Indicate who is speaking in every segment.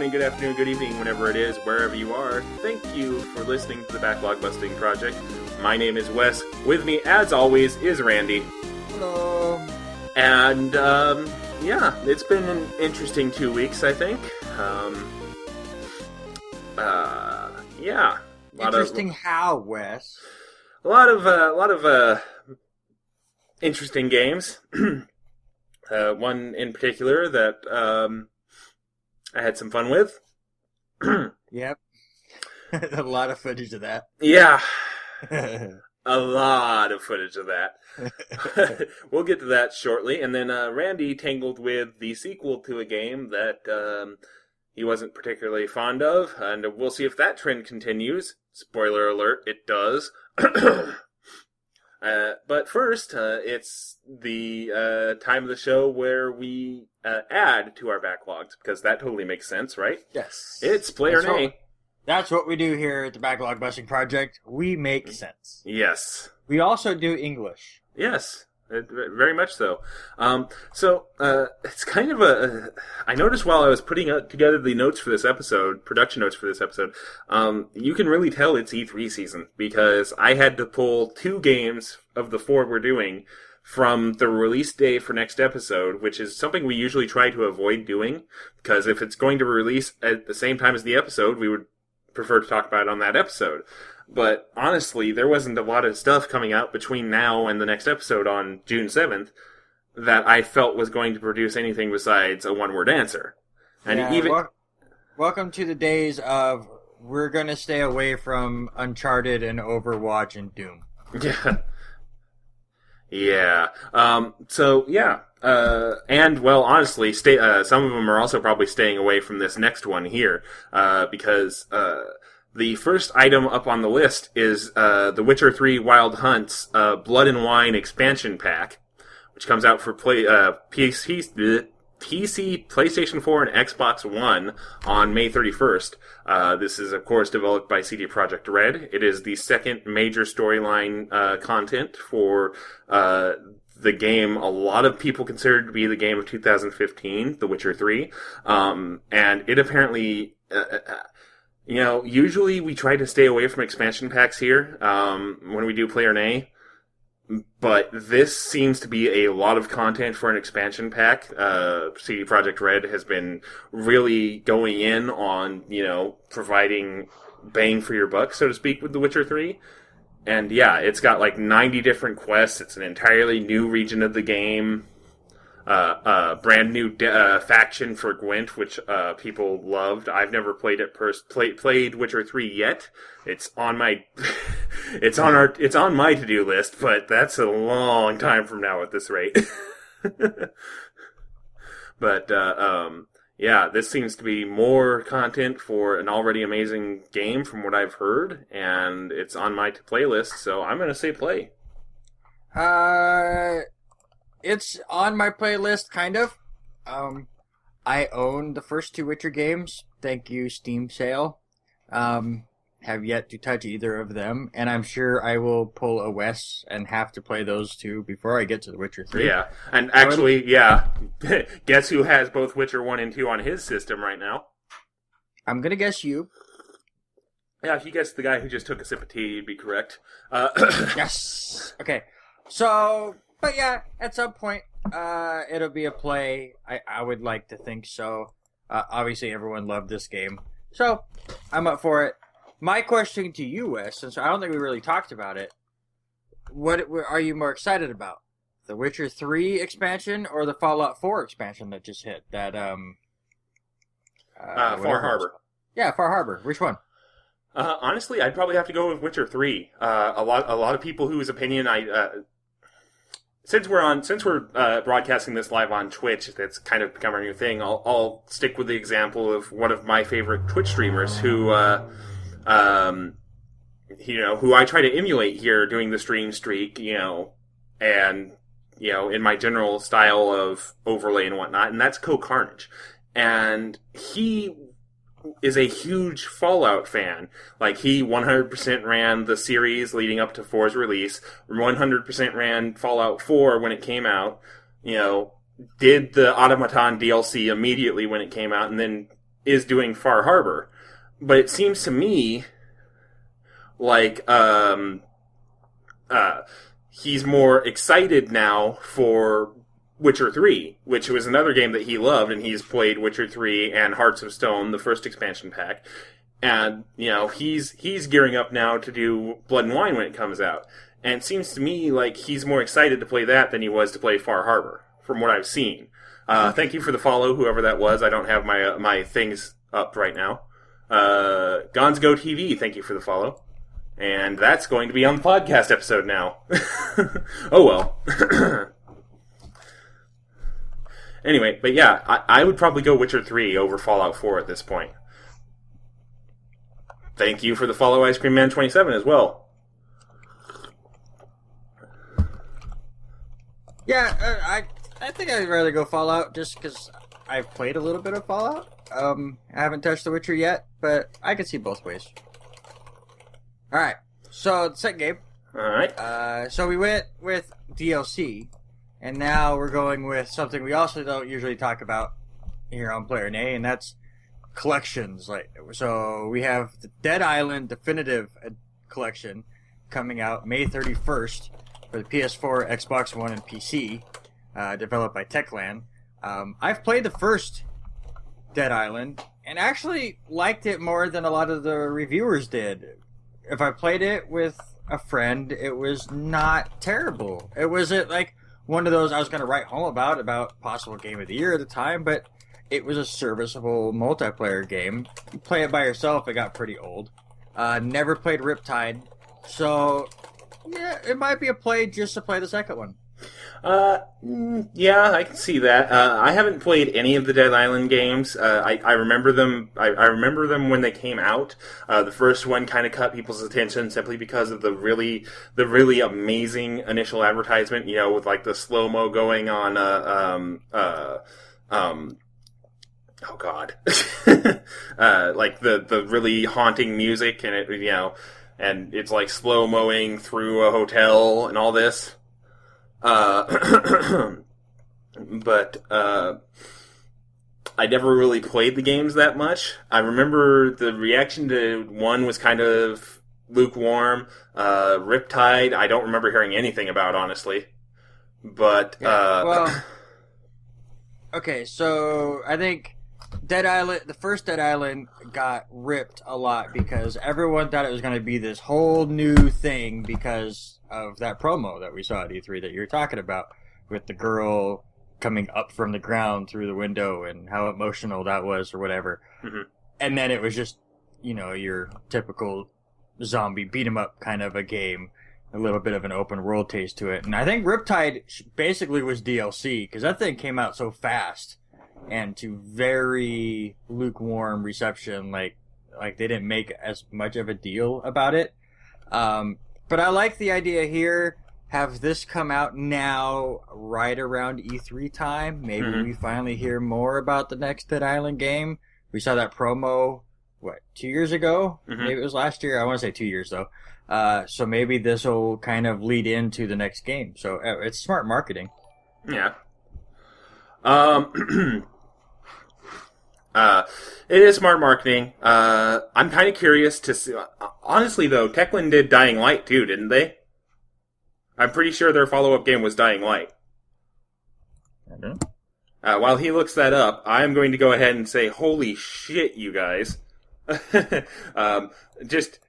Speaker 1: morning, good afternoon, good evening, whenever it is, wherever you are. Thank you for listening to the Backlog Busting Project. My name is Wes. With me, as always, is Randy.
Speaker 2: Hello.
Speaker 1: And, it's been an interesting 2 weeks, I think.
Speaker 2: Interesting how, Wes?
Speaker 1: A lot of interesting games. One in particular that, I had some fun with.
Speaker 2: Yep. A lot of footage of that.
Speaker 1: Yeah. A lot of footage of that. We'll get to that shortly. And then Randy tangled with the sequel to a game that he wasn't particularly fond of. And we'll see if that trend continues. Spoiler alert, it does. But first, it's the time of the show where we add to our backlogs, because that totally makes sense, right?
Speaker 2: Yes.
Speaker 1: It's Play or Nay.
Speaker 2: That's what we do here at the Backlog Busting Project. We make sense.
Speaker 1: Yes.
Speaker 2: We also do English.
Speaker 1: Yes. Very much so. It's kind of I noticed while I was putting together the notes for this episode, production notes for this episode, you can really tell it's E3 season, because I had to pull 2 games of the 4 we're doing from the release day for next episode, which is something we usually try to avoid doing, because if it's going to release at the same time as the episode, we would prefer to talk about it on that episode. But honestly, there wasn't a lot of stuff coming out between now and the next episode on June 7th that I felt was going to produce anything besides a one-word answer. And
Speaker 2: welcome to the days of we're going to stay away from Uncharted and Overwatch and Doom.
Speaker 1: Yeah. Yeah. And, well, honestly, some of them are also probably staying away from this next one here, because the first item up on the list is The Witcher 3 Wild Hunt's Blood and Wine expansion pack, which comes out for PC, PlayStation 4, and Xbox One on May 31st. This is, of course, developed by CD Projekt Red. It is the second major storyline content for the game a lot of people consider to be the game of 2015, The Witcher 3. And it apparently... usually we try to stay away from expansion packs here when we do Play or Nay, but this seems to be a lot of content for an expansion pack. CD Projekt Red has been really going in on, providing bang for your buck, so to speak, with The Witcher 3. And yeah, it's got like 90 different quests. It's an entirely new region of the game. Brand new faction for Gwent, which people loved. I've never played it played Witcher 3 yet. It's on my it's on my to-do list, but that's a long time from now at this rate. But this seems to be more content for an already amazing game from what I've heard, and it's on my to-play list, so I'm going to say play.
Speaker 2: It's on my playlist, kind of. I own the first 2 Witcher games. Thank you, Steam sale. Have yet to touch either of them, and I'm sure I will pull a Wes and have to play those 2 before I get to The Witcher 3.
Speaker 1: Yeah, and actually, guess who has both Witcher 1 and 2 on his system right now?
Speaker 2: I'm gonna guess you.
Speaker 1: Yeah, if you guess the guy who just took a sip of tea, you'd be correct.
Speaker 2: Yes! Okay, so... But yeah, at some point, it'll be a play. I would like to think so. Obviously, everyone loved this game. So, I'm up for it. My question to you, Wes, since I don't think we really talked about it, what are you more excited about? The Witcher 3 expansion or the Fallout 4 expansion that just hit? That,
Speaker 1: Far Harbor.
Speaker 2: Yeah, Far Harbor. Which one?
Speaker 1: Honestly, I'd probably have to go with Witcher 3. A lot of people whose opinion Since we're broadcasting this live on Twitch, that's kind of become our new thing. I'll stick with the example of one of my favorite Twitch streamers who I try to emulate here doing the stream streak, and in my general style of overlay and whatnot, and that's Co-Carnage. And he is a huge Fallout fan. Like, he 100% ran the series leading up to 4's release, 100% ran Fallout 4 when it came out, did the Automaton DLC immediately when it came out, and then is doing Far Harbor. But it seems to me like he's more excited now for Witcher 3, which was another game that he loved, and he's played Witcher 3 and Hearts of Stone, the first expansion pack. And, he's gearing up now to do Blood and Wine when it comes out. And it seems to me like he's more excited to play that than he was to play Far Harbor, from what I've seen. Thank you for the follow, whoever that was. I don't have my things up right now. Gons Go TV, thank you for the follow. And that's going to be on the podcast episode now. Oh well. Anyway, but yeah, I would probably go Witcher 3 over Fallout 4 at this point. Thank you for the follow, Ice Cream Man 27 as well.
Speaker 2: Yeah, I think I'd rather go Fallout just because I've played a little bit of Fallout. I haven't touched The Witcher yet, but I can see both ways. Alright, so the second game.
Speaker 1: Alright.
Speaker 2: So we went with DLC, and now we're going with something we also don't usually talk about here on Player A, and that's collections. So we have the Dead Island Definitive Collection coming out May 31st for the PS4, Xbox One, and PC, developed by Techland. I've played the first Dead Island, and actually liked it more than a lot of the reviewers did. If I played it with a friend, it was not terrible. It wasn't like one of those I was going to write home about possible game of the year at the time, but it was a serviceable multiplayer game. You play it by yourself, it got pretty old. Never played Riptide, so yeah, it might be a play just to play the second one.
Speaker 1: Yeah, I can see that. I haven't played any of the Dead Island games. I remember them. I remember them when they came out. The first one kind of caught people's attention simply because of the really amazing initial advertisement. With like the slow mo going on. Oh God, like the really haunting music, and it and it's like slow mowing through a hotel and all this. But I never really played the games that much. I remember the reaction to one was kind of lukewarm. Riptide, I don't remember hearing anything about, honestly. But,
Speaker 2: okay, so I think Dead Island, the first Dead Island got ripped a lot because everyone thought it was going to be this whole new thing because of that promo that we saw at E3 that you're talking about with the girl coming up from the ground through the window and how emotional that was or whatever.
Speaker 1: Mm-hmm.
Speaker 2: And then it was just, your typical zombie beat 'em up kind of a game, a little bit of an open world taste to it. And I think Riptide basically was DLC because that thing came out so fast and to very lukewarm reception, like they didn't make as much of a deal about it. But I like the idea here. Have this come out now, right around E3 time. Maybe we finally hear more about the next Dead Island game. We saw that promo, 2 years ago? Maybe it was last year. I want to say 2 years, though. So maybe this will kind of lead into the next game. So it's smart marketing.
Speaker 1: Yeah. It is smart marketing. I'm kind of curious to see. Honestly, though, Techland did Dying Light too, didn't they? I'm pretty sure their follow-up game was Dying Light. While he looks that up, I'm going to go ahead and say, holy shit, you guys. Just,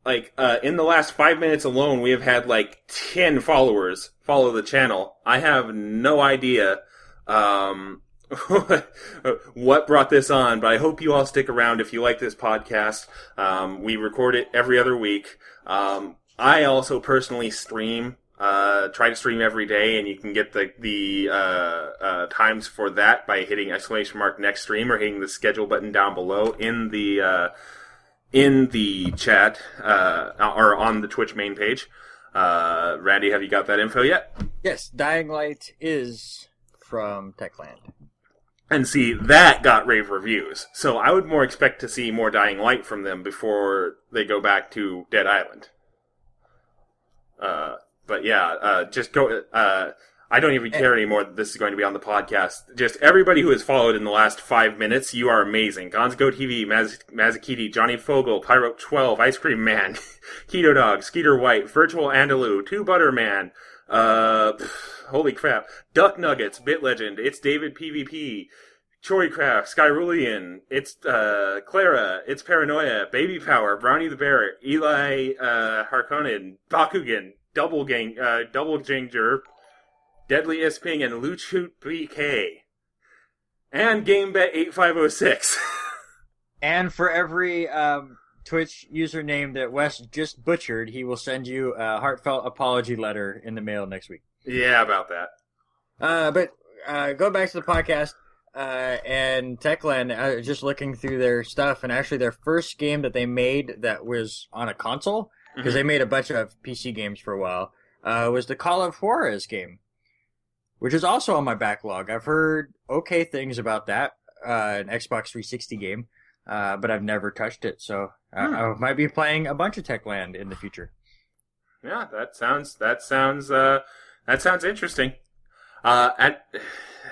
Speaker 1: in the last 5 minutes alone, we have had, 10 followers follow the channel. I have no idea, what brought this on, but I hope you all stick around if you like this podcast. We record it every other week. I also personally stream, try to stream every day, and you can get the times for that by hitting !next stream or hitting the schedule button down below in the chat, or on the Twitch main page. Randy, have you got that info yet?
Speaker 2: Yes, Dying Light is from Techland.
Speaker 1: And see, that got rave reviews. So I would more expect to see more Dying Light from them before they go back to Dead Island. But yeah, just go. I don't even care anymore that this is going to be on the podcast. Just everybody who has followed in the last 5 minutes, you are amazing. Gonzgo TV, Mazakiti, Johnny Fogel, Pyro 12, Ice Cream Man, Keto Dog, Skeeter White, Virtual Andalou, Two Butter Man, holy crap, Duck Nuggets, Bit Legend, It's David PvP, Chorycraft, Skyrulean, It's Clara, It's Paranoia, Baby Power, Brownie the Bear, Eli Harkonnen, Bakugan, Double Ginger, Deadly Isping, and Luchut BK. And GameBet8506.
Speaker 2: And for every Twitch username that Wes just butchered, he will send you a heartfelt apology letter in the mail next week.
Speaker 1: Yeah, about that.
Speaker 2: But go back to the podcast and Techland, just looking through their stuff, and actually their first game that they made that was on a console, because they made a bunch of PC games for a while, was the Call of Juarez game, which is also on my backlog. I've heard okay things about that, an Xbox 360 game, but I've never touched it, so I might be playing a bunch of Techland in the future.
Speaker 1: Yeah, that sounds interesting.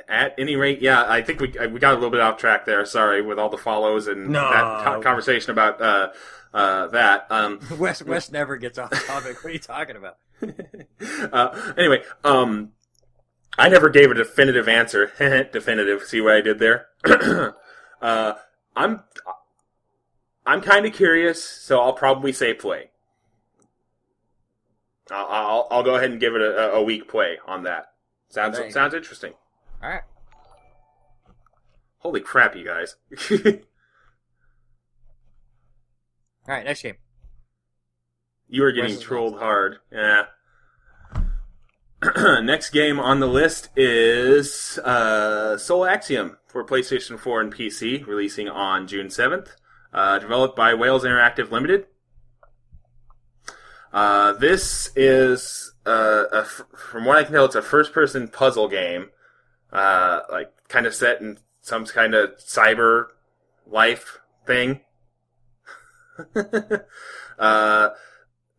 Speaker 1: At any rate, yeah, I think we got a little bit off track there. Sorry, with all the follows and that conversation about that.
Speaker 2: Wes never gets off topic. What are you talking about?
Speaker 1: Anyway, I never gave a definitive answer. Definitive. See what I did there? I'm kind of curious, so I'll probably say play. I'll go ahead and give it a week play on that. Sounds interesting.
Speaker 2: All right.
Speaker 1: Holy crap, you guys.
Speaker 2: All right, next game.
Speaker 1: You are getting trolled hard. Yeah. Next game on the list is Soul Axiom for PlayStation 4 and PC, releasing on June 7th. Developed by Wales Interactive Limited. This is, from what I can tell, it's a first-person puzzle game, kind of set in some kind of cyber life thing.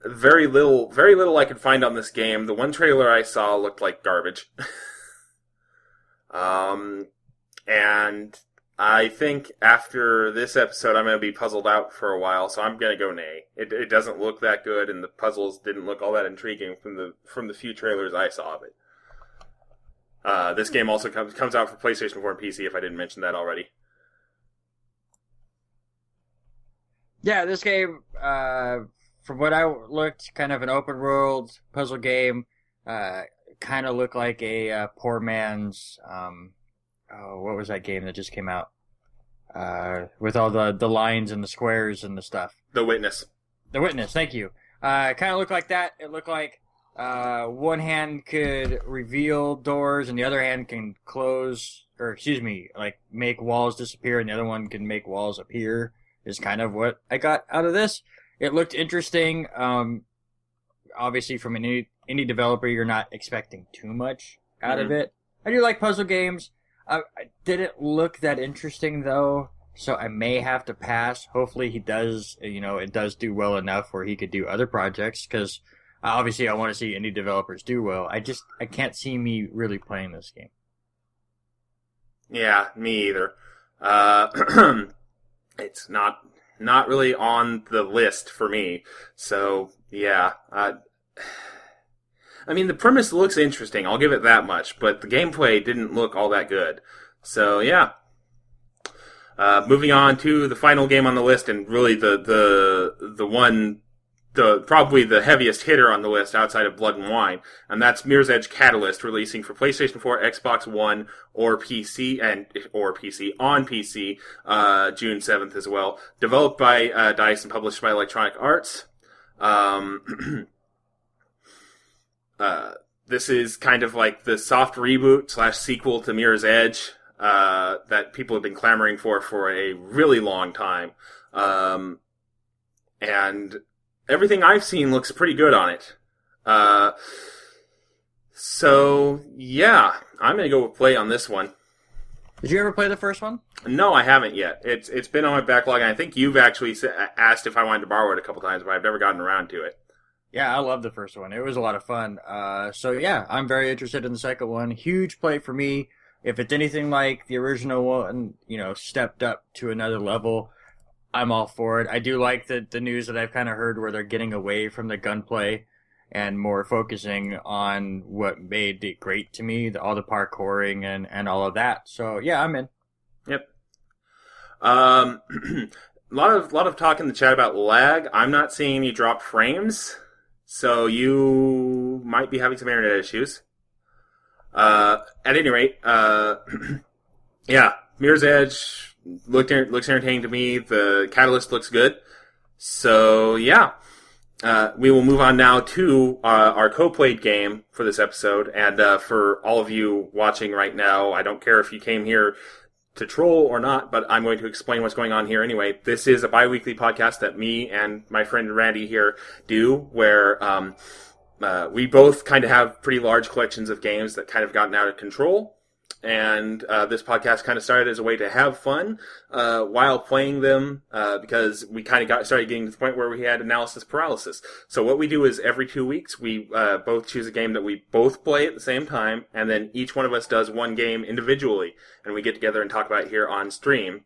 Speaker 1: Very little I could find on this game. The one trailer I saw looked like garbage. And I think after this episode, I'm going to be puzzled out for a while, so I'm going to go nay. It doesn't look that good, and the puzzles didn't look all that intriguing from the few trailers I saw of it. This game also comes out for PlayStation 4 and PC, if I didn't mention that already.
Speaker 2: Yeah, this game, from what I looked, kind of an open world puzzle game, kind of looked like a poor man's, what was that game that just came out? With all the lines and the squares and the stuff.
Speaker 1: The Witness.
Speaker 2: The Witness, thank you. Kind of looked like that. It looked like one hand could reveal doors and the other hand can close, or excuse me, like make walls disappear, and the other one can make walls appear, is kind of what I got out of this. It looked interesting. Obviously, from an indie developer, you're not expecting too much out of it. I do like puzzle games. I didn't look that interesting, though, so I may have to pass. Hopefully he does, it does do well enough where he could do other projects, because obviously I want to see indie developers do well. I can't see me really playing this game.
Speaker 1: Yeah, me either. It's not really on the list for me, so yeah. I mean, the premise looks interesting, I'll give it that much, but the gameplay didn't look all that good. So, yeah. Moving on to the final game on the list, and really probably the heaviest hitter on the list outside of Blood and Wine, and that's Mirror's Edge Catalyst, releasing for PlayStation 4, Xbox One, or PC, on PC, June 7th as well. Developed by DICE and published by Electronic Arts. This is kind of like the soft reboot / sequel to Mirror's Edge that people have been clamoring for a really long time. And everything I've seen looks pretty good on it. So, yeah, I'm going to go with play on this one.
Speaker 2: Did you ever play the first one?
Speaker 1: No, I haven't yet. It's been on my backlog, and I think you've actually asked if I wanted to borrow it a couple times, but I've never gotten around to it.
Speaker 2: Yeah, I love the first one. It was a lot of fun. So yeah, I'm very interested in the second one. Huge play for me. If it's anything like the original one, stepped up to another level, I'm all for it. I do like the news that I've kind of heard where they're getting away from the gunplay and more focusing on what made it great to me, all the parkouring and all of that. So yeah, I'm in.
Speaker 1: Yep. A lot of talk in the chat about lag. I'm not seeing any drop frames, so you might be having some internet issues. At any rate, yeah, Mirror's Edge looks entertaining to me. The Catalyst looks good. So yeah, we will move on now to our co-played game for this episode. And for all of you watching right now, I don't care if you came here to troll or not, but I'm going to explain what's going on here anyway. This is a bi-weekly podcast that me and my friend Randy here do, where we both kind of have pretty large collections of games that kind of gotten out of control. And this podcast kind of started as a way to have fun while playing them because we kind of started getting to the point where we had analysis paralysis. So what we do is every 2 weeks we both choose a game that we both play at the same time, and then each one of us does one game individually, and we get together and talk about it here on stream.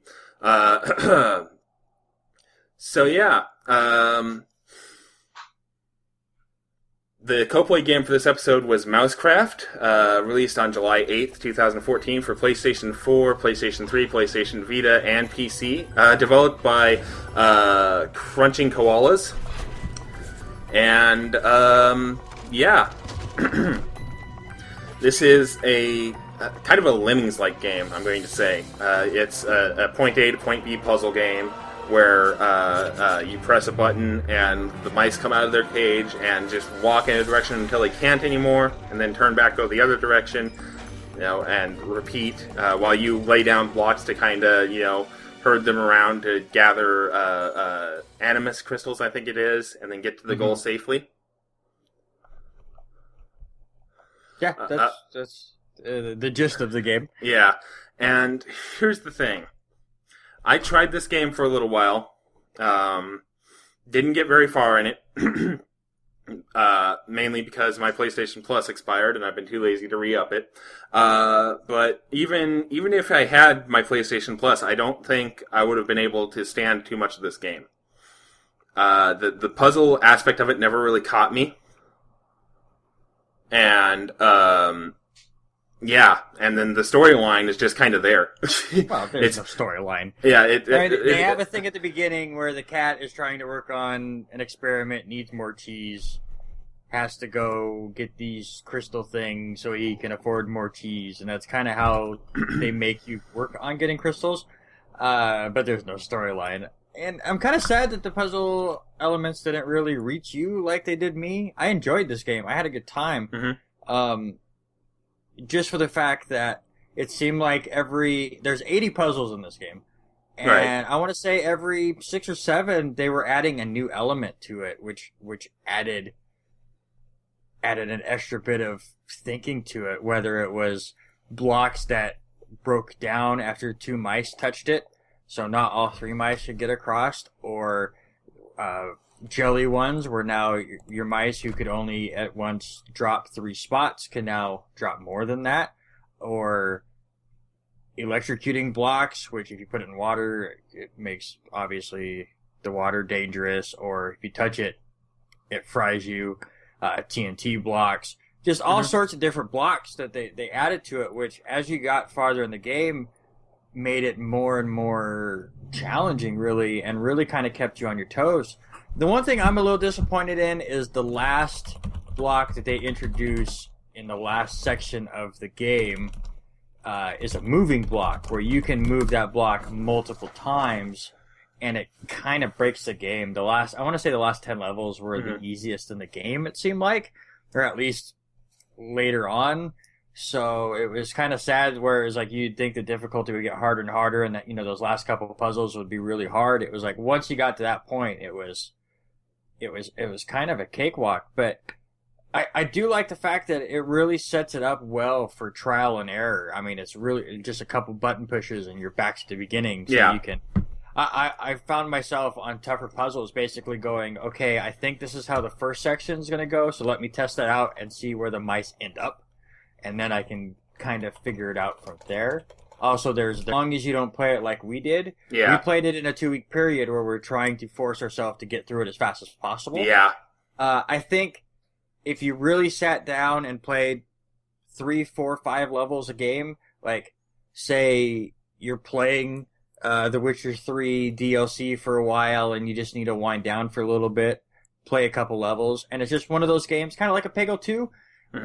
Speaker 1: So yeah. The co-play game for this episode was MouseCraft, released on July 8th, 2014 for PlayStation 4, PlayStation 3, PlayStation Vita, and PC. Developed by Crunching Koalas. And, yeah. This is a kind of a Lemmings-like game, I'm going to say. It's a point A to point B puzzle game, where you press a button and the mice come out of their cage and just walk in a direction until they can't anymore, and then turn back, go the other direction, and repeat while you lay down blocks to kind of, herd them around to gather animus crystals, I think it is, and then get to the goal safely.
Speaker 2: Yeah, that's the gist of the game.
Speaker 1: Yeah, and here's the thing. I tried this game for a little while. Didn't get very far in it. Mainly because my PlayStation Plus expired and I've been too lazy to re-up it. But even if I had my PlayStation Plus, I don't think I would have been able to stand too much of this game. The puzzle aspect of it never really caught me. And, yeah, and then the storyline is just kind of there.
Speaker 2: Well, there's no storyline.
Speaker 1: Yeah,
Speaker 2: they have a thing at the beginning where the cat is trying to work on an experiment, needs more cheese, has to go get these crystal things so he can afford more cheese, and that's kind of how they make you work on getting crystals. But there's no storyline. And I'm kind of sad that the puzzle elements didn't really reach you like they did me. I enjoyed this game. I had a good time. Mm-hmm. Just for the fact that it seemed like there's 80 puzzles in this game. And right. I want to say every 6 or 7, they were adding a new element to it, which added an extra bit of thinking to it, whether it was blocks that broke down after 2 mice touched it, so not all 3 mice should get across, or jelly ones where now your mice who could only at once drop 3 spots can now drop more than that, or electrocuting blocks, which if you put it in water, it makes obviously the water dangerous, or if you touch it, it fries you. TNT blocks, just all sorts of different blocks that they added to it, which as you got farther in the game made it more and more challenging, really, and really kind of kept you on your toes. The one thing I'm a little disappointed in is the last block that they introduce in the last section of the game is a moving block where you can move that block multiple times, and it kind of breaks the game. I want to say the last 10 levels were the easiest in the game, it seemed like, or at least later on. So it was kind of sad where it was like you'd think the difficulty would get harder and harder, and that, those last couple of puzzles would be really hard. It was like once you got to that point, it was kind of a cakewalk. But I do like the fact that it really sets it up well for trial and error. I mean, it's really just a couple button pushes and you're back to the beginning. So you can. I found myself on tougher puzzles basically going, okay, I think this is how the first section is going to go, so let me test that out and see where the mice end up. And then I can kind of figure it out from there. Also, as long as you don't play it like we did,
Speaker 1: Yeah.
Speaker 2: we played it in a 2-week period where we're trying to force ourselves to get through it as fast as possible.
Speaker 1: Yeah.
Speaker 2: I think if you really sat down and played 3, 4, 5 levels a game, like, say you're playing The Witcher 3 DLC for a while and you just need to wind down for a little bit, play a couple levels, and it's just one of those games, kind of like a Peggle 2,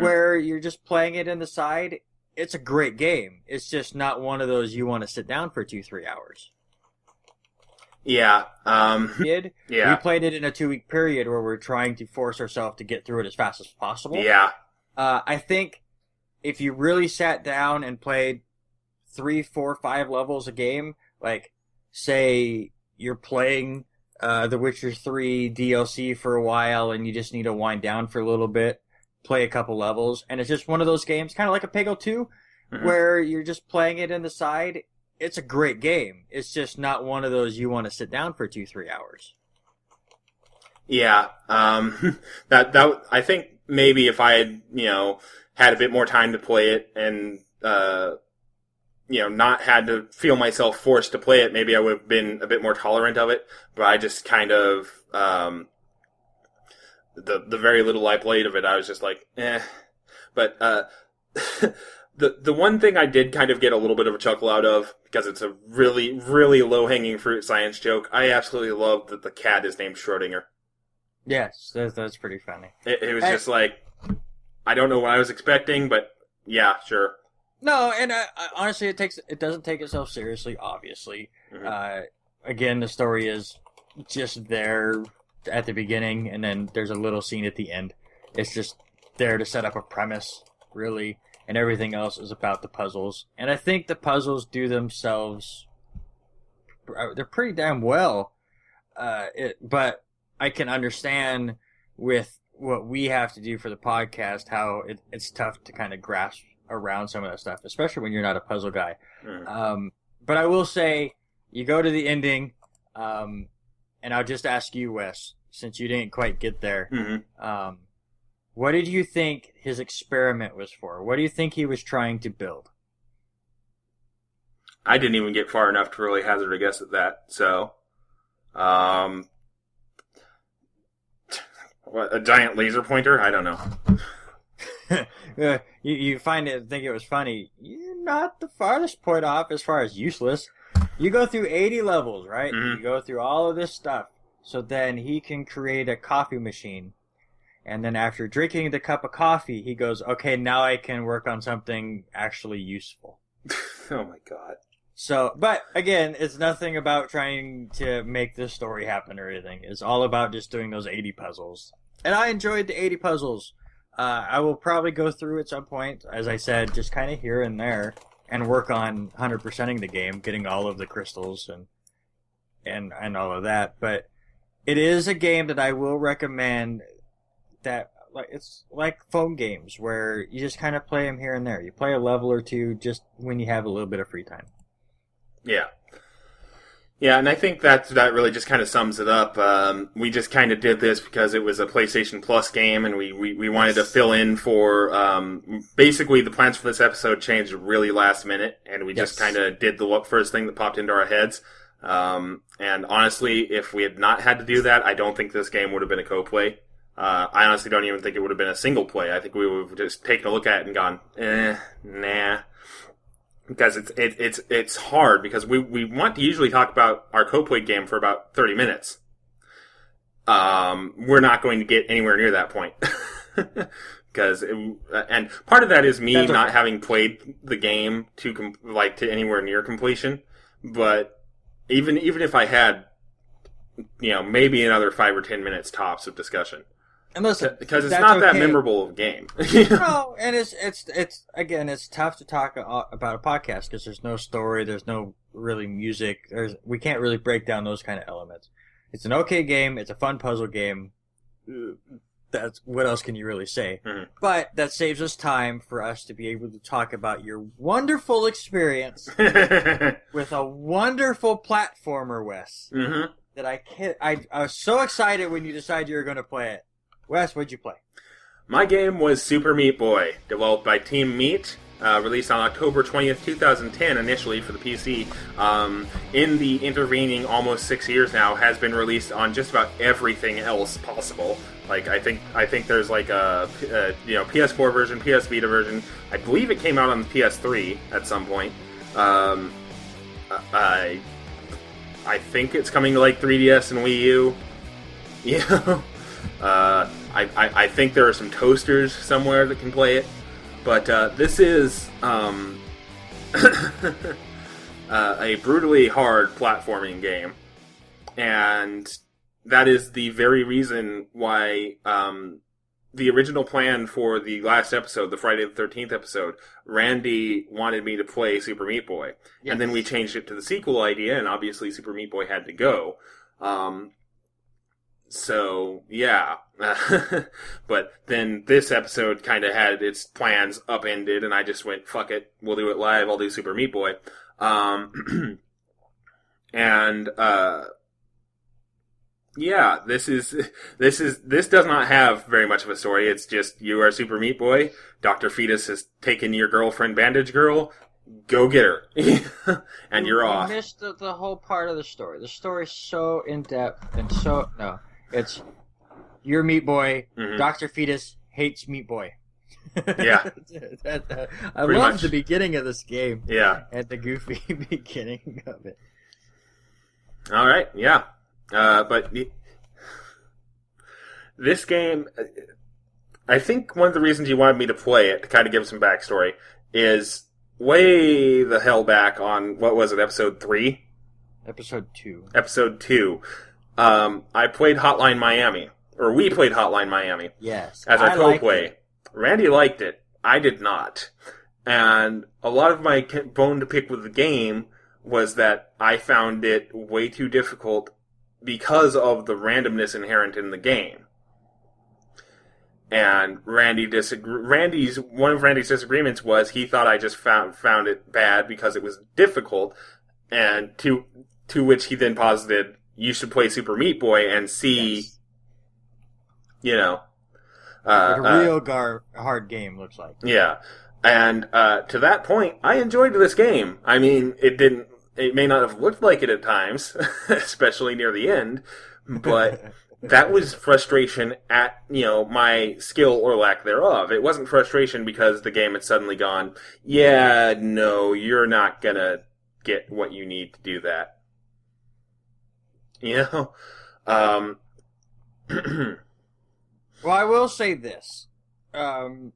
Speaker 2: where you're just playing it in the side. It's a great game. It's just not one of those you want to sit down for 2-3 hours.
Speaker 1: Yeah.
Speaker 2: We played it in a 2-week period where we're trying to force ourselves to get through it as fast as possible.
Speaker 1: Yeah.
Speaker 2: I think if you really sat down and played 3, 4, 5 levels a game, like, say you're playing The Witcher 3 DLC for a while and you just need to wind down for a little bit, play a couple levels, and it's just one of those games, kind of like a Peggle 2, where you're just playing it in the side. It's a great game. It's just not one of those you want to sit down for 2-3 hours.
Speaker 1: Yeah. That I think maybe if I had, had a bit more time to play it and, not had to feel myself forced to play it, maybe I would have been a bit more tolerant of it. But I just kind of, the very little I played of it, I was just like, eh. But, the one thing I did kind of get a little bit of a chuckle out of, because it's a really, really low-hanging fruit science joke, I absolutely love that the cat is named Schrodinger.
Speaker 2: Yes, that's pretty funny.
Speaker 1: It was just like, I don't know what I was expecting, but yeah, sure.
Speaker 2: No, and honestly, it doesn't take itself seriously, obviously. Again, the story is just there at the beginning, and then there's a little scene at the end. It's just there to set up a premise, really, and everything else is about the puzzles. And I think the puzzles do themselves, they're pretty damn well. But I can understand with what we have to do for the podcast how it's tough to kind of grasp around some of that stuff, especially when you're not a puzzle guy. But I will say, you go to the ending, and I'll just ask you, Wes, since you didn't quite get there. What did you think his experiment was for? What do you think he was trying to build?
Speaker 1: I didn't even get far enough to really hazard a guess at that. So, what, a giant laser pointer? I don't know.
Speaker 2: You think it was funny. You're not the farthest point off as far as useless. You go through 80 levels, right? You go through all of this stuff. So then he can create a coffee machine. And then after drinking the cup of coffee, he goes, okay, now I can work on something actually useful.
Speaker 1: Oh my god.
Speaker 2: So, but again, it's nothing about trying to make this story happen or anything. It's all about just doing those 80 puzzles. And I enjoyed the 80 puzzles. I will probably go through at some point, as I said, just kind of here and there, and work on 100%ing the game, getting all of the crystals and all of that. But it is a game that I will recommend. That it's like phone games where you just kind of play them here and there. You play a level or two just when you have a little bit of free time.
Speaker 1: Yeah. Yeah, and I think that really just kind of sums it up. We just kind of did this because it was a PlayStation Plus game, and we wanted to fill in for... basically, the plans for this episode changed really last minute, and we just kind of did the first thing that popped into our heads. And honestly, if we had not had to do that, I don't think this game would have been a co-play. I honestly don't even think it would have been a single play. I think we would have just taken a look at it and gone, nah. Because it's hard, because we want to usually talk about our co-play game for about 30 minutes. We're not going to get anywhere near that point. And part of that is me not having played the game to anywhere near completion. But even if I had, maybe another 5 or 10 minutes tops of discussion.
Speaker 2: And listen,
Speaker 1: because it's not that memorable of a game.
Speaker 2: No, and it's tough to talk about a podcast because there's no story, there's no really music, we can't really break down those kind of elements. It's an okay game, it's a fun puzzle game. that's what else can you really say?
Speaker 1: Mhm.
Speaker 2: But that saves us time for us to be able to talk about your wonderful experience with a wonderful platformer, Wes.
Speaker 1: Mm-hmm.
Speaker 2: That I was so excited when you decided you were going to play it. Wes, what'd you play?
Speaker 1: My game was Super Meat Boy, developed by Team Meat, released on October 20th, 2010, initially for the PC. In the intervening almost 6 years now, has been released on just about everything else possible. Like I think there's like a PS4 version, PSVita version. I believe it came out on the PS3 at some point. I think it's coming to like 3DS and Wii U. You know. I think there are some toasters somewhere that can play it, but this is a brutally hard platforming game, and that is the very reason why the original plan for the last episode, the Friday the 13th episode, Randy wanted me to play Super Meat Boy,
Speaker 2: Yes.
Speaker 1: and then we changed it to the sequel idea, and obviously Super Meat Boy had to go. So, yeah. But then this episode kind of had its plans upended, and I just went, fuck it, we'll do it live, I'll do Super Meat Boy. Yeah, this does not have very much of a story. It's just, you are Super Meat Boy, Dr. Fetus has taken your girlfriend, Bandage Girl, go get her. And you're off.
Speaker 2: You missed the whole part of the story. The story's so in-depth and it's you're Meat Boy,
Speaker 1: Mhm.
Speaker 2: Dr. Fetus hates Meat Boy.
Speaker 1: Yeah.
Speaker 2: I
Speaker 1: Pretty
Speaker 2: love
Speaker 1: much.
Speaker 2: the beginning of this game.
Speaker 1: Yeah.
Speaker 2: And the goofy beginning of it.
Speaker 1: Alright, yeah. But this game, I think one of the reasons you wanted me to play it, to kind of give some backstory, is way the hell back on, what was it, episode 3?
Speaker 2: Episode 2.
Speaker 1: Episode 2. I played Hotline Miami. Or we played Hotline Miami.
Speaker 2: Yes.
Speaker 1: As our
Speaker 2: I liked
Speaker 1: co-play.
Speaker 2: it.
Speaker 1: Randy liked it. I did not. And a lot of my bone to pick with the game was that I found it way too difficult because of the randomness inherent in the game. And one of Randy's disagreements was he thought I just found it bad because it was difficult, and to which he then posited, you should play Super Meat Boy and see,
Speaker 2: Yes.
Speaker 1: you know,
Speaker 2: What a real hard game looks like.
Speaker 1: yeah. And to that point, I enjoyed this game. I mean, it may not have looked like it at times, especially near the end, but that was frustration at, my skill or lack thereof. It wasn't frustration because the game had suddenly gone, yeah, no, you're not gonna get what you need to do that.
Speaker 2: Well, I will say this. I'm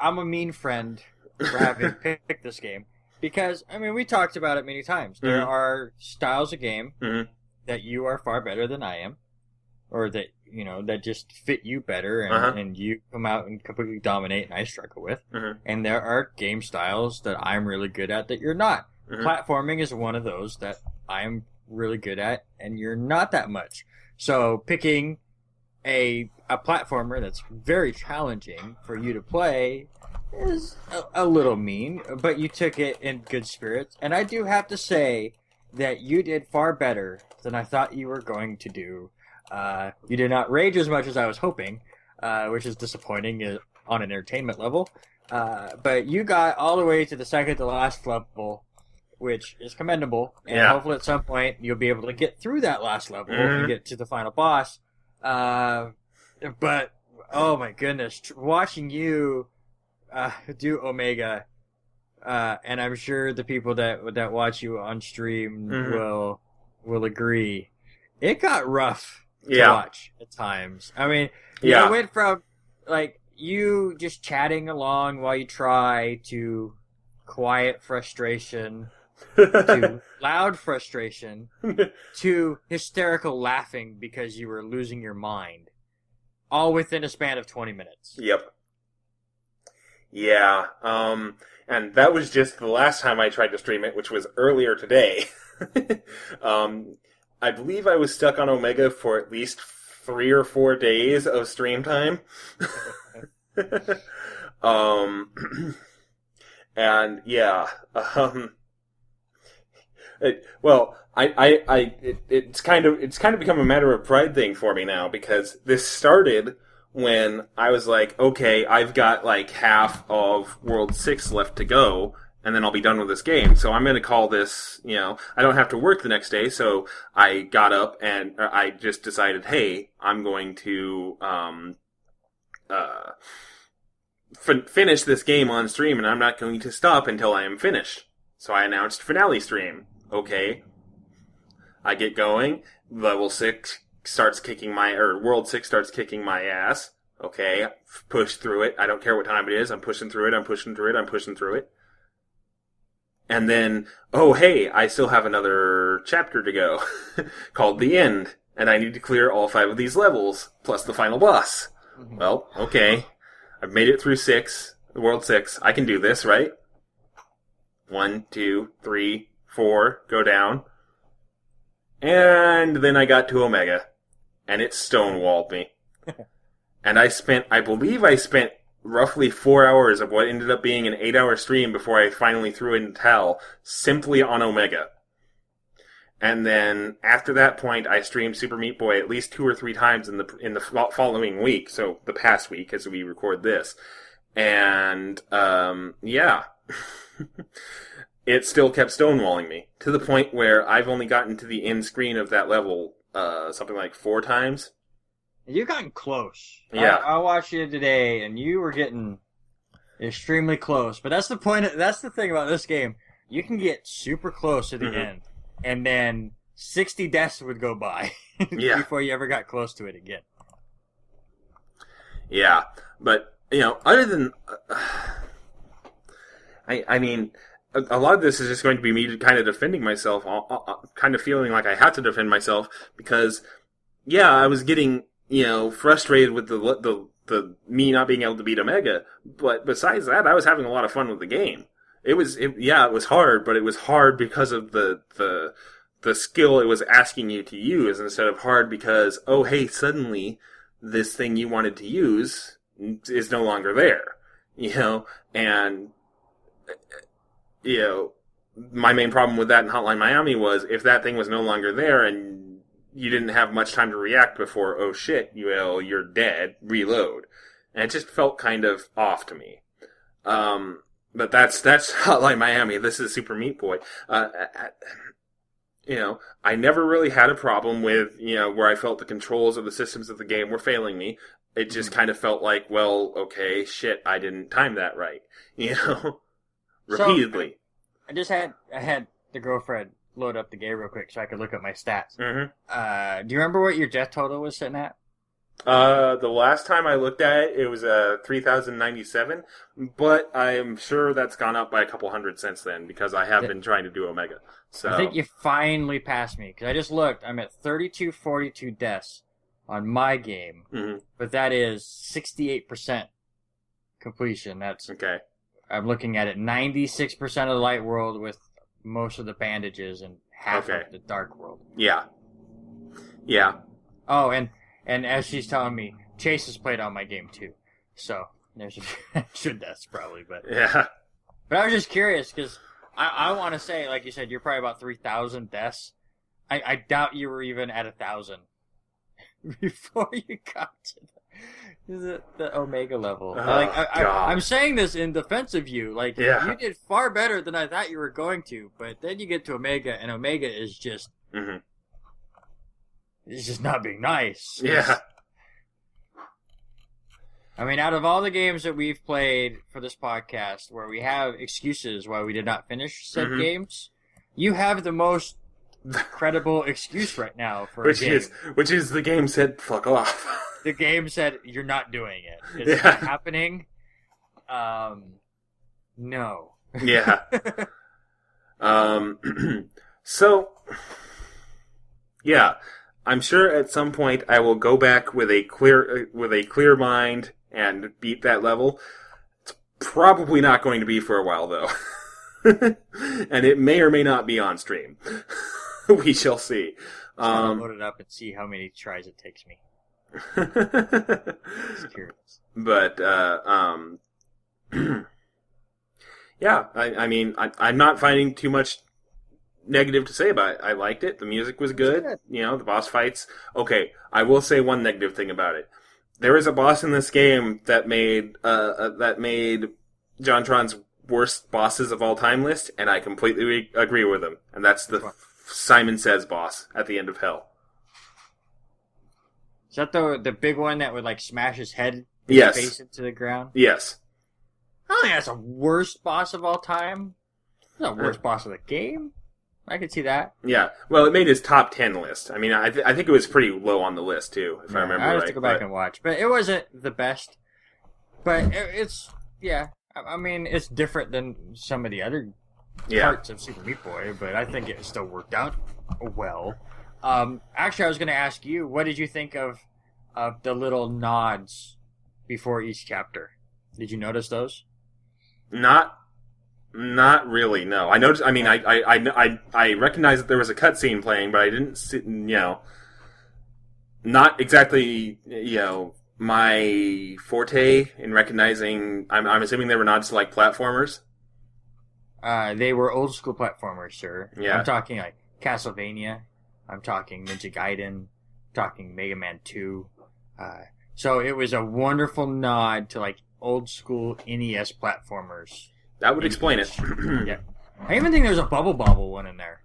Speaker 2: a mean friend for having picked this game. Because, we talked about it many times. There
Speaker 1: Mhm.
Speaker 2: are styles of game
Speaker 1: Mhm.
Speaker 2: that you are far better than I am. Or that, that just fit you better and,
Speaker 1: Uh-huh.
Speaker 2: and you come out and completely dominate and I struggle with.
Speaker 1: Mhm.
Speaker 2: And there are game styles that I'm really good at that you're not.
Speaker 1: Mhm.
Speaker 2: Platforming is one of those that I'm really good at and you're not that much. So picking a platformer that's very challenging for you to play is a little mean, but you took it in good spirits. And I do have to say that you did far better than I thought you were going to do. You did not rage as much as I was hoping, which is disappointing on an entertainment level. But you got all the way to the second to last level, which is commendable. And
Speaker 1: Yeah.
Speaker 2: hopefully at some point you'll be able to get through that last level
Speaker 1: Mhm.
Speaker 2: and get to the final boss. But, oh my goodness, watching you do Omega, and I'm sure the people that watch you on stream
Speaker 1: Mhm.
Speaker 2: will agree, it got rough to
Speaker 1: Yeah.
Speaker 2: watch at times. It
Speaker 1: Yeah.
Speaker 2: went from like you just chatting along while you try to quiet frustration to loud frustration to hysterical laughing because you were losing your mind, all within a span of 20 minutes.
Speaker 1: Yep. Yeah. And that was just the last time I tried to stream it, which was earlier today. I believe I was stuck on Omega for at least 3 or 4 days of stream time. And yeah, it's kind of become a matter of pride thing for me now, because this started when I was like, okay, I've got like half of World 6 left to go, and then I'll be done with this game. So I'm going to call this, I don't have to work the next day, so I got up and I just decided, hey, I'm going to finish this game on stream, and I'm not going to stop until I am finished. So I announced finale stream. Okay. I get going. World 6 starts kicking my ass. Okay. Push through it. I don't care what time it is. I'm pushing through it. And then, oh hey, I still have another chapter to go. Called The End. And I need to clear all 5 of these levels, plus the final boss. Mm-hmm. Well, okay. I've made it through World 6. I can do this, right? 1, 2, 3, 4, go down. And then I got to Omega. And it stonewalled me. And I believe I spent roughly 4 hours of what ended up being an 8-hour stream before I finally threw in the towel, simply on Omega. And then after that point, I streamed Super Meat Boy at least 2 or 3 times in the following week, so the past week as we record this. And yeah, it still kept stonewalling me to the point where I've only gotten to the end screen of that level something like 4 times.
Speaker 2: You've gotten close.
Speaker 1: Yeah,
Speaker 2: I watched you today, and you were getting extremely close. But that's the point. That's the thing about this game. You can get super close to the end. And then 60 deaths would go by before you ever got close to it again.
Speaker 1: Yeah, but, other than... I mean, a lot of this is just going to be me kind of defending myself, kind of feeling like I have to defend myself, because, yeah, I was getting, frustrated with the me not being able to beat Omega, but besides that, I was having a lot of fun with the game. It was hard, but it was hard because of the skill it was asking you to use, instead of hard because, oh hey, suddenly this thing you wanted to use is no longer there. And my main problem with that in Hotline Miami was, if that thing was no longer there and you didn't have much time to react before, oh shit, you're dead, reload. And it just felt kind of off to me. But that's Hotline Miami. This is Super Meat Boy. I never really had a problem with, where I felt the controls of the systems of the game were failing me. It just kind of felt like, well, okay, shit, I didn't time that right. Repeatedly.
Speaker 2: So, I had the girlfriend load up the game real quick so I could look at my stats.
Speaker 1: Mm-hmm.
Speaker 2: Do you remember what your death total was sitting at?
Speaker 1: The last time I looked at it, it was 3,097, but I'm sure that's gone up by a couple hundred since then, because I have been trying to do Omega. So
Speaker 2: I think you finally passed me, because I just looked. I'm at 3242 deaths on my game, but that is 68% completion. That's
Speaker 1: okay.
Speaker 2: I'm looking at it 96% of the light world with most of the bandages and half of the dark world.
Speaker 1: Yeah. Yeah.
Speaker 2: Oh, and as she's telling me, Chase has played on my game too. So there's a few extra deaths probably, but
Speaker 1: yeah.
Speaker 2: But I was just curious because I want to say, like you said, you're probably about 3,000 deaths. I doubt you were even at 1,000 before you got to the Omega level. I'm saying this in defense of you. Like, you did far better than I thought you were going to, but then you get to Omega, and Omega is just... It's just not being nice.
Speaker 1: Yeah.
Speaker 2: I mean, out of all the games that we've played for this podcast where we have excuses why we did not finish said games, you have the most credible excuse right now for a game.
Speaker 1: Which is the game said, fuck off.
Speaker 2: The game said, you're not doing it. It's not happening. No.
Speaker 1: Yeah. So, yeah. I'm sure at some point I will go back with a clear mind and beat that level. It's probably not going to be for a while, though. And it may or may not be on stream. We shall see.
Speaker 2: I'll load it up and see how many tries it takes me. Just curious.
Speaker 1: But yeah, I mean, I'm not finding too much negative to say about it. I liked it. The music was good. The boss fights. Okay, I will say one negative thing about it. There is a boss in this game that made JonTron's worst bosses of all time list, and I completely agree with him. And that's the Simon Says boss at the end of Hell.
Speaker 2: Is that the big one that would like smash his head
Speaker 1: Yes.
Speaker 2: face into the ground?
Speaker 1: Yes.
Speaker 2: I don't think that's the worst boss of all time. It's not the worst boss of the game. I could see that.
Speaker 1: Yeah. Well, it made his top 10 list. I mean, I think it was pretty low on the list, too, if I remember right.
Speaker 2: I have to go back and watch. But it wasn't the best. But it's, yeah. I mean, it's different than some of the other parts of Super Meat Boy, but I think it still worked out well. Actually, I was going to ask you, what did you think of the little nods before each chapter? Did you notice those? Not
Speaker 1: really. No, I noticed. I mean, I recognized that there was a cutscene playing, but I didn't see. Not exactly. My forte in recognizing. I'm assuming they were nods to like platformers.
Speaker 2: They were old school platformers, sir.
Speaker 1: Yeah.
Speaker 2: I'm talking like Castlevania. I'm talking Ninja Gaiden. I'm talking Mega Man 2. So it was a wonderful nod to like old school NES platformers.
Speaker 1: That would explain it.
Speaker 2: Yeah. I even think there's a Bubble Bobble one in there,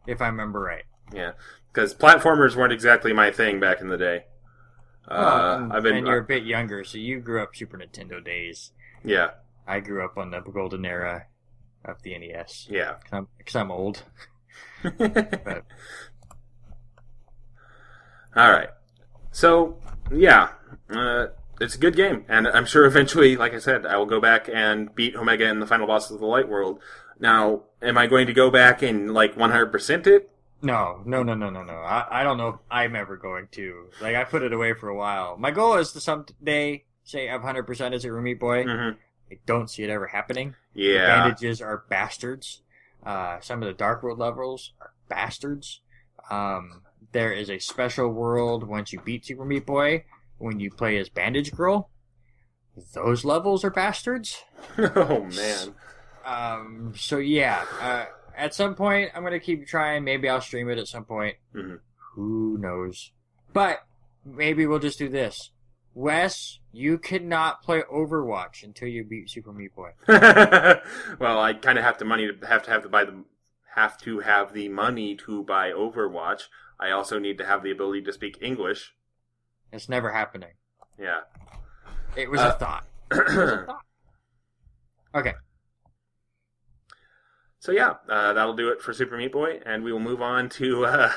Speaker 2: if I remember right.
Speaker 1: Yeah, because platformers weren't exactly my thing back in the day.
Speaker 2: And you're a bit younger, so you grew up Super Nintendo days.
Speaker 1: Yeah.
Speaker 2: I grew up on the golden era of the NES.
Speaker 1: Yeah.
Speaker 2: Because I'm old. But.
Speaker 1: All right. So, yeah. It's a good game. And I'm sure eventually, like I said, I will go back and beat Omega in the final boss of the Light World. Now, am I going to go back and, 100% it?
Speaker 2: No. I don't know if I'm ever going to. I put it away for a while. My goal is to someday say I've 100% as a Meat Boy.
Speaker 1: Mm-hmm.
Speaker 2: I don't see it ever happening.
Speaker 1: Yeah.
Speaker 2: The bandages are bastards. Some of the Dark World levels are bastards. There is a special world once you beat Super Meat Boy when you play as Bandage Girl. Those levels are bastards.
Speaker 1: Oh, man.
Speaker 2: So, yeah. At some point, I'm going to keep trying. Maybe I'll stream it at some point.
Speaker 1: Mm-hmm.
Speaker 2: Who knows? But maybe we'll just do this. Wes, you cannot play Overwatch until you beat Super Meat Boy.
Speaker 1: Well, I kind of have to have the money to buy Overwatch. I also need to have the ability to speak English.
Speaker 2: It's never happening.
Speaker 1: Yeah.
Speaker 2: It was a thought. Okay.
Speaker 1: So yeah, that'll do it for Super Meat Boy, and we will move on to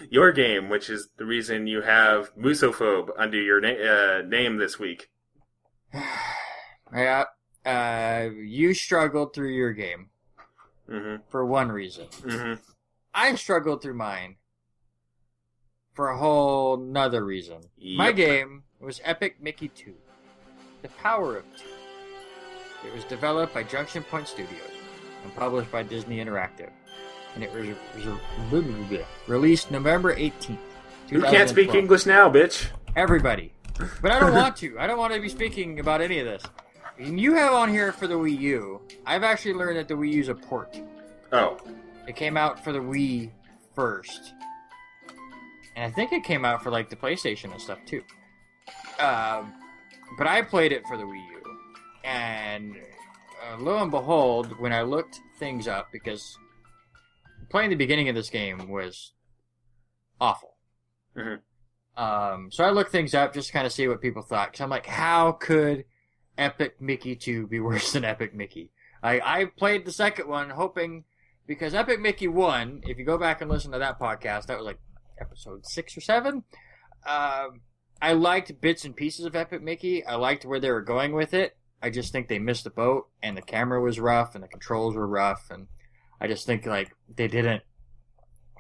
Speaker 1: your game, which is the reason you have Musophobe under your name this week.
Speaker 2: Yeah, you struggled through your game for one reason.
Speaker 1: Mm-hmm.
Speaker 2: I struggled through mine for a whole nother reason.
Speaker 1: Yep.
Speaker 2: My game was Epic Mickey 2, The Power of 2. It was developed by Junction Point Studios and published by Disney Interactive. And it was released November 18th, 2012.
Speaker 1: You can't speak English now, bitch.
Speaker 2: Everybody. But I don't want to. I don't want to be speaking about any of this. And you have on here for the Wii U. I've actually learned that the Wii U is a port.
Speaker 1: Oh.
Speaker 2: It came out for the Wii first. And I think it came out for, the PlayStation and stuff, too. But I played it for the Wii U. And lo and behold, when I looked things up, because playing the beginning of this game was awful.
Speaker 1: Mm-hmm.
Speaker 2: So I looked things up just to kind of see what people thought. Because I'm like, how could Epic Mickey 2 be worse than Epic Mickey? I played the second one hoping, because Epic Mickey 1, if you go back and listen to that podcast, that was episode 6 or 7. I liked bits and pieces of Epic Mickey. I liked where they were going with it. I just think they missed the boat, and the camera was rough, and the controls were rough, and I just think they didn't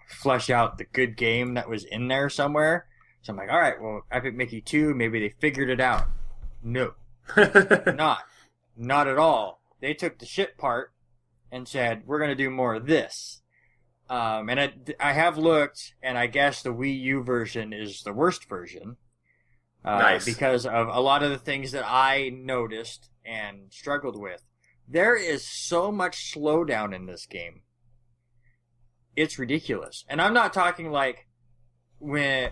Speaker 2: flesh out the good game that was in there somewhere. So I'm like, all right, well, Epic Mickey 2, maybe they figured it out. No. Not at all. They took the shit part and said, we're going to do more of this. And I have looked, and I guess the Wii U version is the worst version.
Speaker 1: Nice.
Speaker 2: Because of a lot of the things that I noticed and struggled with. There is so much slowdown in this game. It's ridiculous. And I'm not talking like when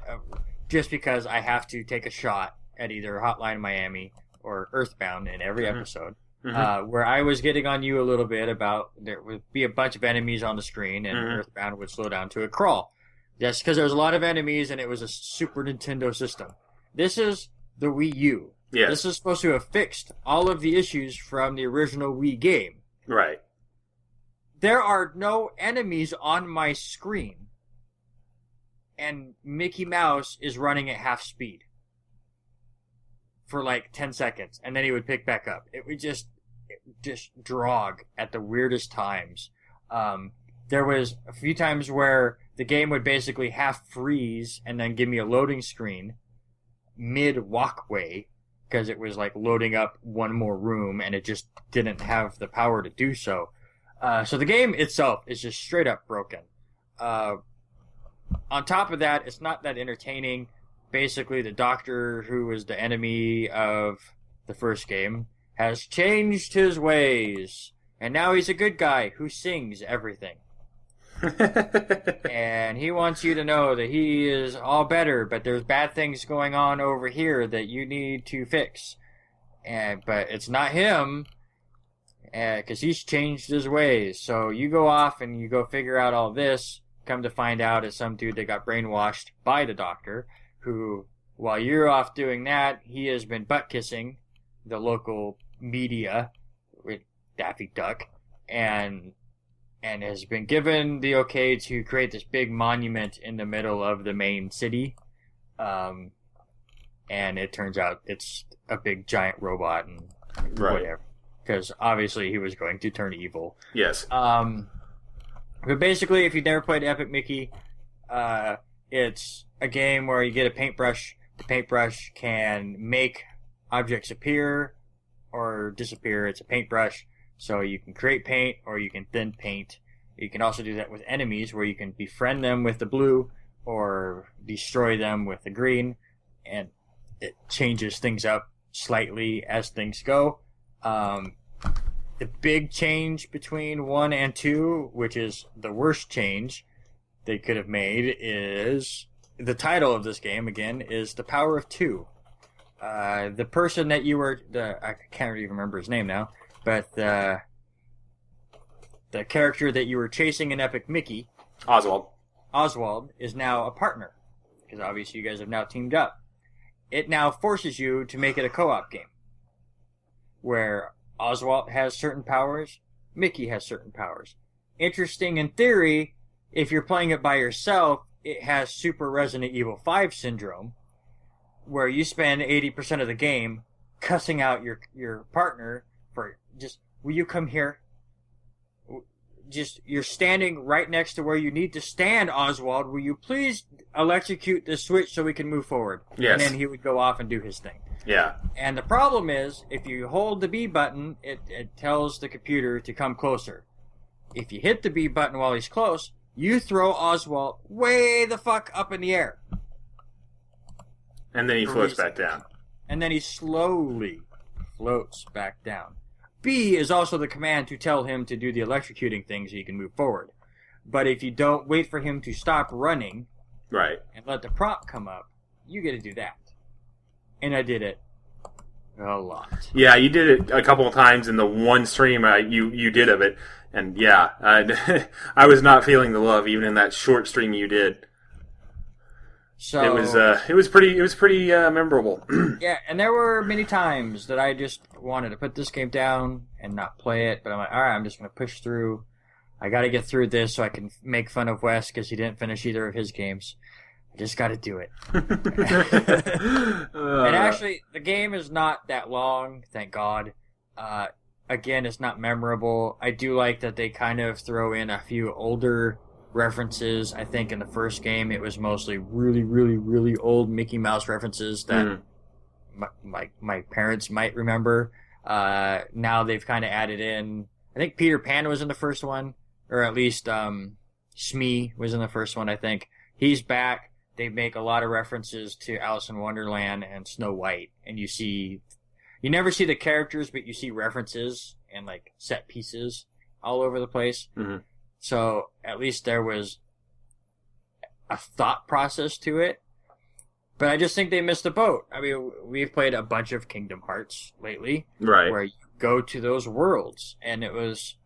Speaker 2: just because I have to take a shot at either Hotline Miami or Earthbound in every episode. Where I was getting on you a little bit about there would be a bunch of enemies on the screen and Earthbound would slow down to a crawl. That's because there was a lot of enemies and it was a Super Nintendo system. This is the Wii U.
Speaker 1: Yes.
Speaker 2: This is supposed to have fixed all of the issues from the original Wii game.
Speaker 1: Right.
Speaker 2: There are no enemies on my screen. And Mickey Mouse is running at half speed. For like 10 seconds. And then he would pick back up. It would just drog at the weirdest times. There was a few times where the game would basically half freeze and then give me a loading screen mid-walkway. Because it was like loading up one more room and it just didn't have the power to do so. So the game itself is just straight up broken. On top of that, it's not that entertaining. Basically, the doctor who was the enemy of the first game has changed his ways. And now he's a good guy who sings everything. And he wants you to know that he is all better, but there's bad things going on over here that you need to fix. But it's not him, because he's changed his ways. So you go off and you go figure out all this. Come to find out it's some dude that got brainwashed by the doctor, who, while you're off doing that, he has been butt-kissing the local media with Daffy Duck, and has been given the okay to create this big monument in the middle of the main city. And it turns out it's a big giant robot and whatever. Because obviously he was going to turn evil.
Speaker 1: Yes.
Speaker 2: But basically, if you've never played Epic Mickey, it's a game where you get a paintbrush. The paintbrush can make objects appear or disappear. It's a paintbrush. So you can create paint, or you can thin paint. You can also do that with enemies, where you can befriend them with the blue, or destroy them with the green, and it changes things up slightly as things go. The big change between 1 and 2, which is the worst change they could have made, is the title of this game, again, is The Power of Two. The person that you were... I can't even remember his name now. But the character that you were chasing in Epic Mickey, Oswald, is now a partner. Because obviously you guys have now teamed up. It now forces you to make it a co-op game. Where Oswald has certain powers, Mickey has certain powers. Interesting in theory, if you're playing it by yourself, it has Super Resident Evil 5 syndrome. Where you spend 80% of the game cussing out your partner for just, will you come here? Just, you're standing right next to where you need to stand, Oswald. Will you please electrocute the switch so we can move forward?
Speaker 1: Yes.
Speaker 2: And then he would go off and do his thing.
Speaker 1: Yeah.
Speaker 2: And the problem is, if you hold the B button, it tells the computer to come closer. If you hit the B button while he's close, you throw Oswald way the fuck up in the air.
Speaker 1: And then he floats back down.
Speaker 2: And then he slowly floats back down. B is also the command to tell him to do the electrocuting thing so he can move forward. But if you don't wait for him to stop running,
Speaker 1: right,
Speaker 2: and let the prompt come up, you get to do that. And I did it a lot.
Speaker 1: Yeah, you did it a couple of times in the one stream you did of it, and yeah, I was not feeling the love even in that short stream you did.
Speaker 2: So
Speaker 1: it was pretty memorable.
Speaker 2: Yeah, and there were many times that I just wanted to put this game down and not play it, but I'm like, all right, I'm just going to push through. I got to get through this so I can make fun of Wes because he didn't finish either of his games. I just got to do it. And actually, the game is not that long, thank God. Again, it's not memorable. I do like that they kind of throw in a few older references. I think in the first game it was mostly really, really, really old Mickey Mouse references that my parents might remember. Now they've kind of added in, I think Peter Pan was in the first one, or at least Smee was in the first one, I think. He's back. they make a lot of references to Alice in Wonderland and Snow White, and you never see the characters, but you see references and like set pieces all over the place.
Speaker 1: Mm-hmm.
Speaker 2: So at least there was a thought process to it. But I just think they missed the boat. I mean, we've played a bunch of Kingdom Hearts lately.
Speaker 1: Right.
Speaker 2: Where you go to those worlds. And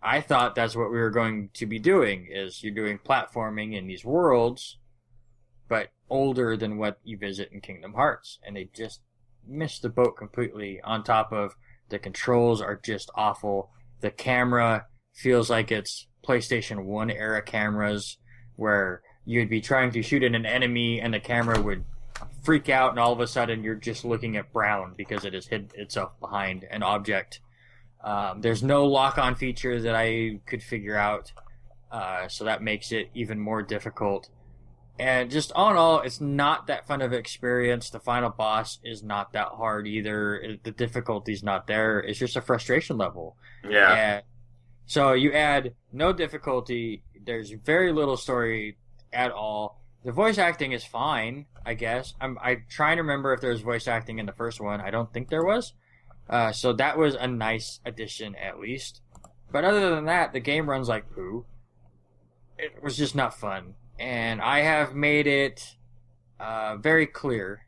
Speaker 2: I thought that's what we were going to be doing, is you're doing platforming in these worlds, but older than what you visit in Kingdom Hearts. And they just missed the boat completely, on top of the controls are just awful. The camera feels like it's PlayStation 1 era cameras, where you'd be trying to shoot at an enemy and the camera would freak out, and all of a sudden you're just looking at brown because it has hid itself behind an object. There's no lock-on feature that I could figure out, so that makes it even more difficult. And just all in all, it's not that fun of an experience. The final boss is not that hard either. The difficulty's not there. It's just a frustration level.
Speaker 1: Yeah.
Speaker 2: And so you add no difficulty. There's very little story at all. The voice acting is fine, I guess. I'm trying to remember if there was voice acting in the first one. I don't think there was. So that was a nice addition, at least. But other than that, the game runs like poo. It was just not fun. And I have made it very clear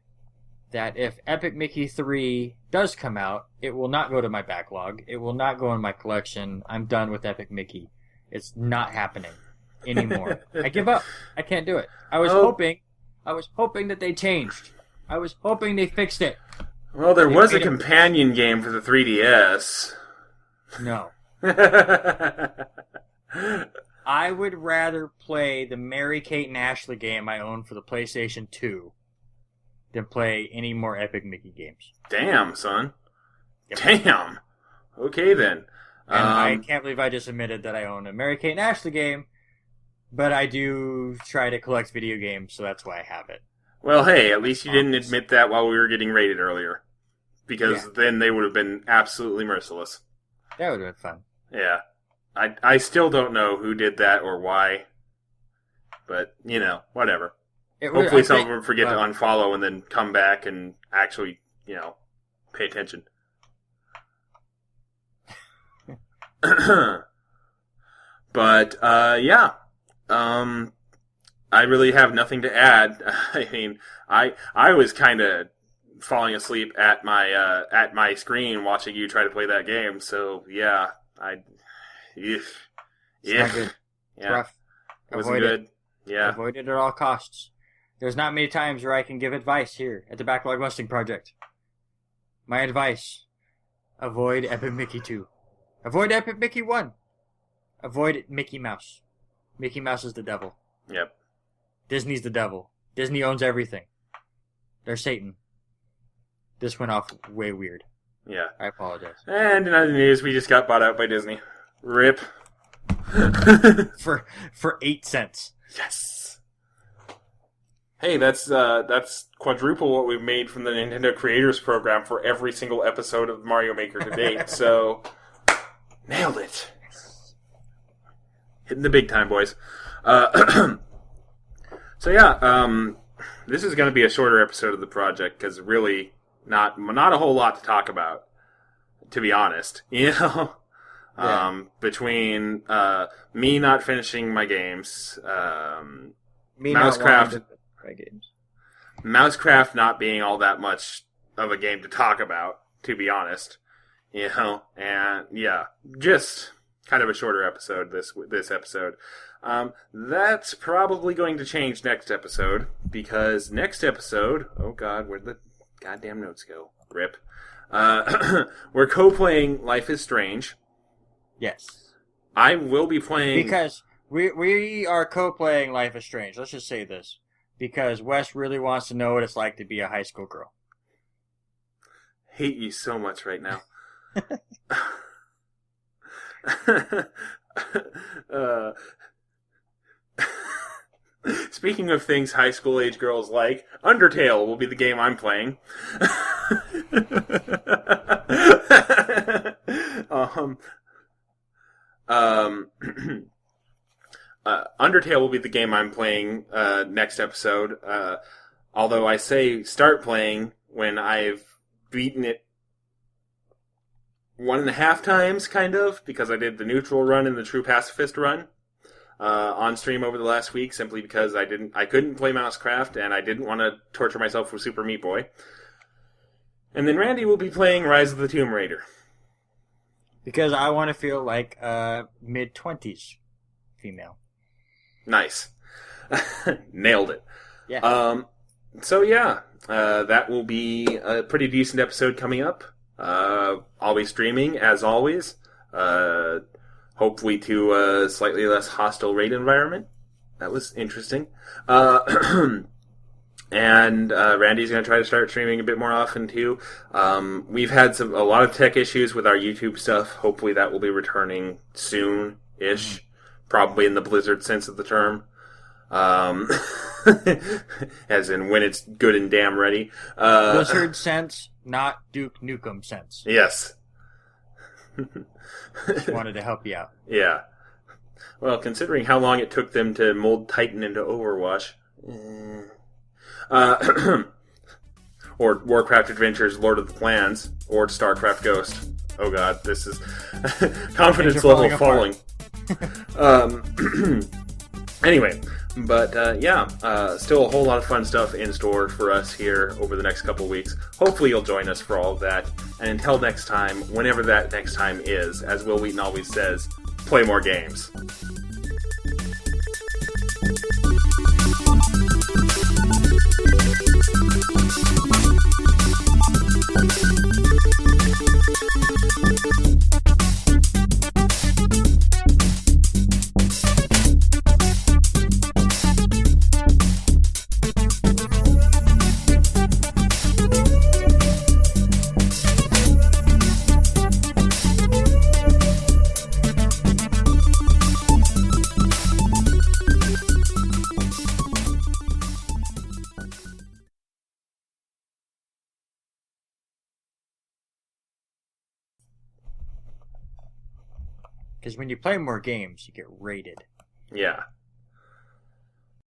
Speaker 2: that if Epic Mickey 3 does come out, it will not go to my backlog. It will not go in my collection. I'm done with Epic Mickey. It's not happening anymore. I give up. I can't do it. I was hoping that they changed. I was hoping they fixed it.
Speaker 1: Well, there was a companion game for the 3DS.
Speaker 2: No. I would rather play the Mary-Kate and Ashley game I own for the PlayStation 2 than play any more Epic Mickey games.
Speaker 1: Damn, son.
Speaker 2: Yep.
Speaker 1: Damn. Okay, then.
Speaker 2: And I can't believe I just admitted that I own a Mary-Kate and Ashley game, but I do try to collect video games, so that's why I have it.
Speaker 1: Well, hey, at least you didn't admit that while we were getting rated earlier. Because then they would have been absolutely merciless.
Speaker 2: That would have been fun.
Speaker 1: Yeah. I still don't know who did that or why. But, whatever. Hopefully some of them forget to unfollow and then come back and actually, pay attention. But, yeah. I really have nothing to add. I mean, I was kind of falling asleep at my screen watching you try to play that game. So yeah,
Speaker 2: It's not good. It's rough.
Speaker 1: It wasn't good. Yeah,
Speaker 2: avoid it at all costs. There's not many times where I can give advice here at the Backlog Busting Project. My advice: avoid Epic Mickey 2. Avoid Epic Mickey 1. Avoid Mickey Mouse. Mickey Mouse is the devil.
Speaker 1: Yep.
Speaker 2: Disney's the devil. Disney owns everything. They're Satan. This went off way weird.
Speaker 1: Yeah.
Speaker 2: I apologize.
Speaker 1: And in other news, we just got bought out by Disney. RIP.
Speaker 2: for 8 cents.
Speaker 1: Yes. Hey, that's quadruple what we've made from the Nintendo Creators Program for every single episode of Mario Maker to date. So, nailed it. Hitting the big time, boys. So yeah, this is going to be a shorter episode of the project because really not a whole lot to talk about, to be honest. Between me not finishing my games, MouseCraft not being all that much of a game to talk about, to be honest, and yeah, just kind of a shorter episode this episode. That's probably going to change next episode, because next episode, oh god, where'd the goddamn notes go? RIP. We're co-playing Life is Strange.
Speaker 2: Yes.
Speaker 1: I will be playing...
Speaker 2: Because we are co-playing Life is Strange. Let's just say this. Because Wes really wants to know what it's like to be a high school girl.
Speaker 1: Hate you so much right now. Speaking of things high school age girls like, Undertale will be the game I'm playing. Undertale will be the game I'm playing next episode. Although I say start playing when I've beaten it 1.5 times, kind of, because I did the neutral run and the true pacifist run on stream over the last week, simply because I couldn't play MouseCraft and I didn't want to torture myself with Super Meat Boy. And then Randy will be playing Rise of the Tomb Raider.
Speaker 2: Because I want to feel like a mid-20s female.
Speaker 1: Nice. Nailed it.
Speaker 2: Yeah.
Speaker 1: So yeah, that will be a pretty decent episode coming up. I'll be streaming, as always. Hopefully to a slightly less hostile raid environment. That was interesting. And Randy's going to try to start streaming a bit more often, too. We've had a lot of tech issues with our YouTube stuff. Hopefully that will be returning soon-ish. Probably in the Blizzard sense of the term. As in when it's good and damn ready.
Speaker 2: Blizzard sense, not Duke Nukem sense.
Speaker 1: Yes.
Speaker 2: Just wanted to help you out.
Speaker 1: Yeah. Well, considering how long it took them to mold Titan into Overwatch. Or Warcraft Adventures, Lord of the Clans, or StarCraft Ghost. Oh god, this is confidence level falling. Anyway, but still a whole lot of fun stuff in store for us here over the next couple of weeks. Hopefully you'll join us for all of that. And until next time, whenever that next time is, as Will Wheaton always says, play more games.
Speaker 2: Because when you play more games, you get rated.
Speaker 1: Yeah.